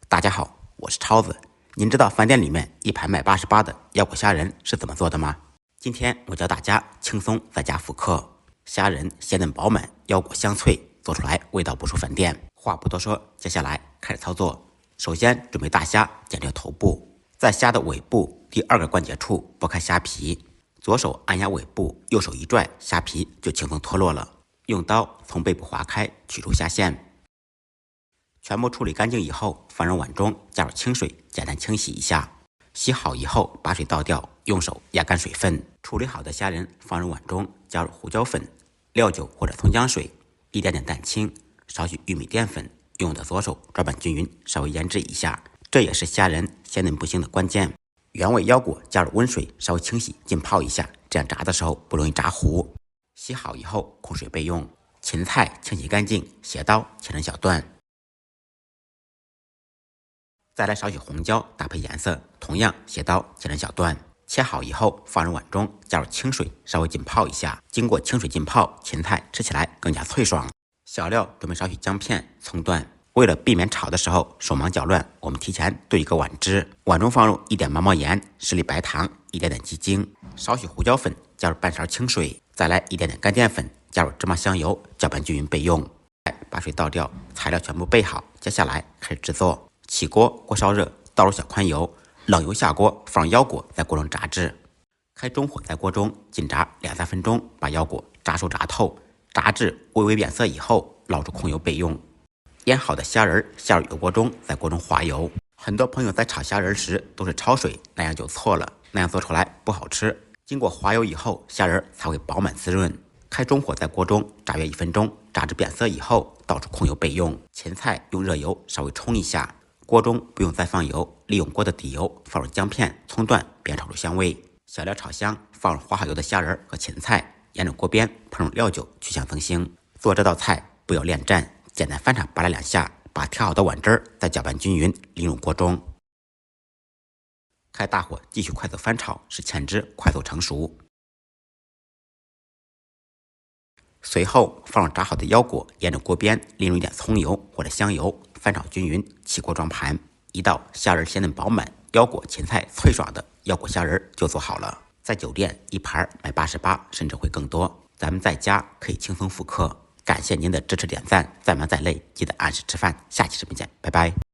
大家好，我是超子。您知道饭店里面一盘卖88的腰果虾仁是怎么做的吗？今天我教大家轻松在家复刻。虾仁鲜嫩饱满，腰果香脆，做出来味道不输饭店。话不多说，接下来开始操作。首先准备大虾，剪掉头部，在虾的尾部第2个关节处剥开虾皮，左手按压尾部，右手一拽，虾皮就轻松脱落了。用刀从背部划开，取出虾线。全部处理干净以后，放入碗中，加入清水，简单清洗一下。洗好以后，把水倒掉，用手压干水分。处理好的虾仁放入碗中，加入胡椒粉、料酒或者葱姜水，一点点蛋清，少许玉米淀粉，用我的左手抓拌均匀，稍微腌制一下。这也是虾仁鲜嫩不腥的关键。原味腰果加入温水，稍微清洗浸泡一下，这样炸的时候不容易炸糊。洗好以后控水备用。芹菜清洗干净，斜刀切成小段。再来少许红椒搭配颜色，同样斜刀切成小段。切好以后放入碗中，加入清水，稍微浸泡一下。经过清水浸泡，芹菜吃起来更加脆爽。小料准备少许姜片、葱段。为了避免炒的时候手忙脚乱，我们提前兑一个碗汁，碗中放入一点毛毛盐、10粒白糖、一点点鸡精，少许胡椒粉，加入半勺清水，再来一点点干淀粉，加入芝麻香油，搅拌均匀备用。把水倒掉，材料全部备好，接下来开始制作。起锅，锅烧热，倒入小宽油，冷油下锅，放腰果在锅中炸制。开中火，在锅中紧炸2-3分钟，把腰果炸熟炸透。炸至微微变色以后，捞出控油备用。腌好的虾仁下入油锅中，在锅中滑油。很多朋友在炒虾仁时都是焯水，那样就错了，那样做出来不好吃。经过滑油以后，虾仁才会饱满滋润。开中火，在锅中炸约1分钟，炸至变色以后，倒出控油备用。芹菜用热油稍微冲一下。锅中不用再放油，利用锅的底油放入姜片、葱段，煸炒出香味。小料炒香，放入滑好油的虾仁和芹菜，沿着锅边烹入料酒，去香增腥。做这道菜不要恋战，简单翻炒扒拉2下，把调好的碗汁再搅拌均匀，淋入锅中。开大火继续快速翻炒，使芡汁快速成熟。随后放入炸好的腰果，沿着锅边淋入一点葱油或者香油，翻炒均匀，起锅装盘。一道虾仁鲜嫩饱满、腰果芹菜脆爽的腰果虾仁就做好了。在酒店一盘卖88，甚至会更多。咱们在家可以轻松复刻。感谢您的支持点赞，再忙再累记得按时吃饭。下期视频见，拜拜。